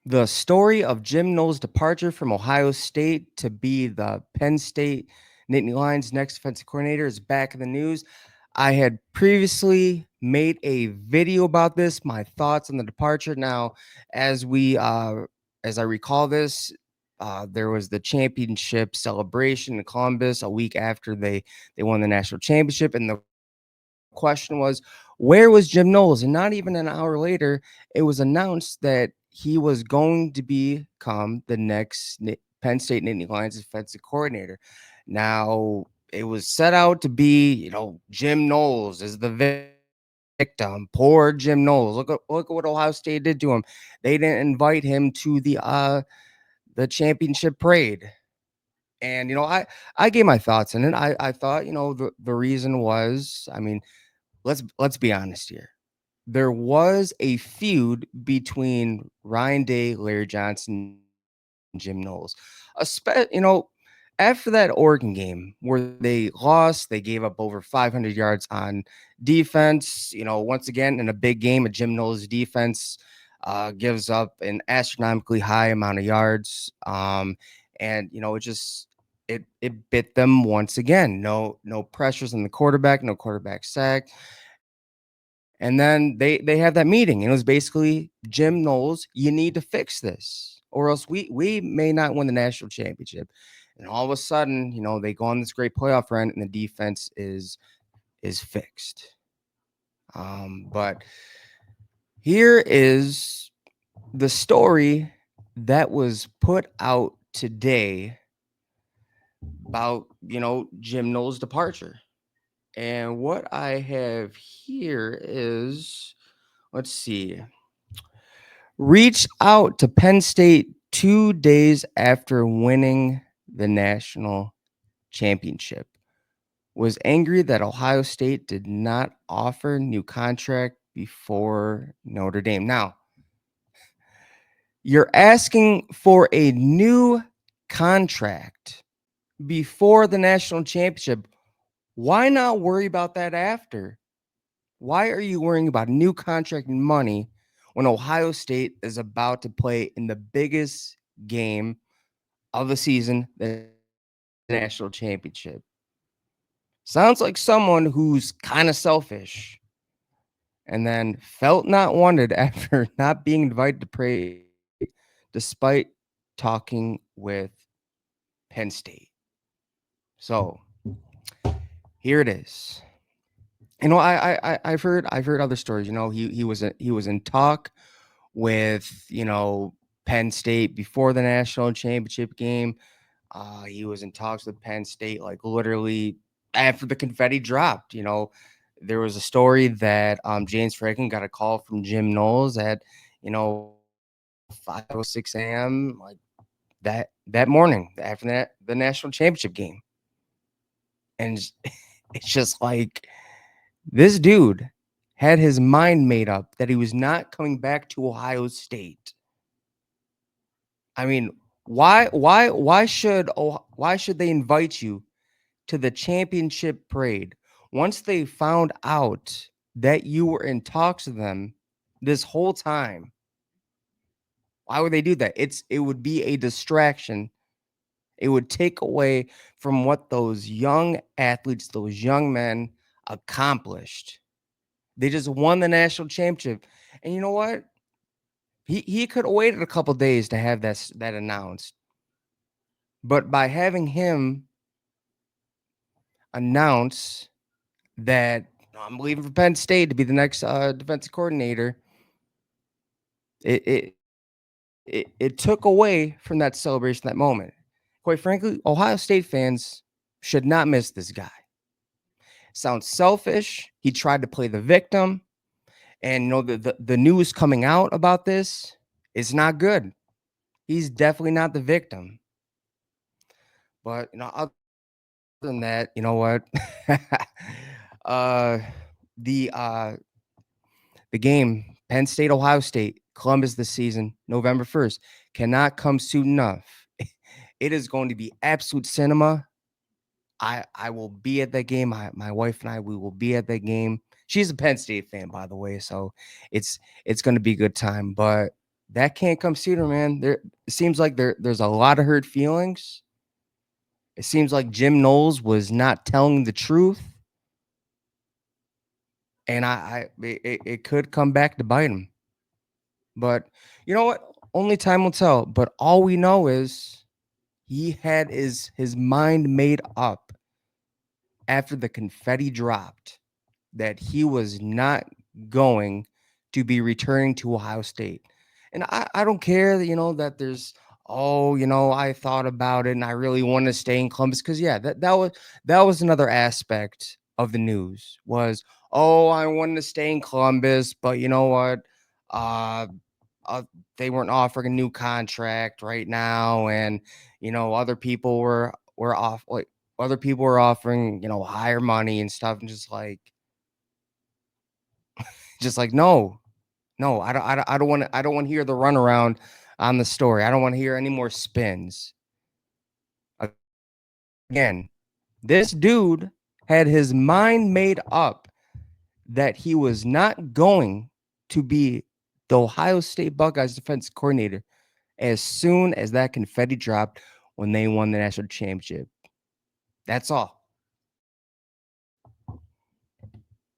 The story of Jim Knowles' departure from Ohio State to be the Penn State Nittany Lions' next defensive coordinator is back in the news. I had previously made a video about this, my thoughts on the departure. Now, as we as I recall this, there was the championship celebration in Columbus a week after they won the national championship, and the question was, where was Jim Knowles? And not even an hour later, it was announced that he was going to become the next Penn State Nittany Lions defensive coordinator. Now, it was set out to be, Jim Knowles is the victim. Poor Jim Knowles. Look at what Ohio State did to him. They didn't invite him to the championship parade. And I gave my thoughts in it. I thought, the reason was, I mean, let's be honest here. There was a feud between Ryan Day, Larry Johnson, and Jim Knowles. After that Oregon game where they lost, they gave up over 500 yards on defense. Once again, in a big game, a Jim Knowles defense gives up an astronomically high amount of yards. And it bit them once again. No pressures on the quarterback, no quarterback sack. And then they had that meeting, and it was basically, Jim Knowles, you need to fix this, or else we may not win the national championship. And all of a sudden, they go on this great playoff run, and the defense is fixed. But here is the story that was put out today about Jim Knowles' departure. And what I have here is, let's see, reach out to Penn State 2 days after winning the national championship. Was angry that Ohio State did not offer new contract before Notre Dame. Now, you're asking for a new contract before the national championship. Why not worry about that after? Why are you worrying about new contract and money when Ohio State is about to play in the biggest game of the season, the national championship? Sounds like someone who's kind of selfish and then felt not wanted after not being invited to pray despite talking with Penn State. So here it is. I've heard other stories. He was in talk with Penn State before the national championship game. He was in talks with Penn State, like literally after the confetti dropped. There was a story that James Franklin got a call from Jim Knowles at 5:06 a.m. like that morning after the national championship game, and it's just like this dude had his mind made up that he was not coming back to Ohio State. I mean, why should they invite you to the championship parade once they found out that you were in talks with them this whole time? Why would they do that? It would be a distraction. It would take away from what those young athletes, those young men accomplished. They just won the national championship. And you know what? He could have waited a couple days to have that announced. But by having him announce that I'm leaving for Penn State to be the next defensive coordinator, it took away from that celebration, that moment. Quite frankly, Ohio State fans should not miss this guy. Sounds selfish. He tried to play the victim, and the news coming out about this is not good. He's definitely not the victim. But other than that, you know what? uh, the uh, the game, Penn State, Ohio State, Columbus this season, November 1st, cannot come soon enough. It is going to be absolute cinema. I will be at that game. My wife and I, we will be at that game. She's a Penn State fan, by the way, so it's going to be a good time. But that can't come sooner, man. It seems like there's a lot of hurt feelings. It seems like Jim Knowles was not telling the truth, and it could come back to bite him. But you know what? Only time will tell. But all we know is he had his mind made up after the confetti dropped that he was not going to be returning to Ohio State. And I don't care that, that there's, oh, I thought about it and I really want to stay in Columbus. Cause yeah, that was another aspect of the news was, oh, I wanted to stay in Columbus, but you know what? Uh, uh they weren't offering a new contract right now, and other people were off like other people were offering higher money and stuff, and just like no, no, I don't want to hear the runaround on the story. I don't want to hear any more spins. Again, this dude had his mind made up that he was not going to be the Ohio State Buckeyes defense coordinator as soon as that confetti dropped when they won the national championship. That's all.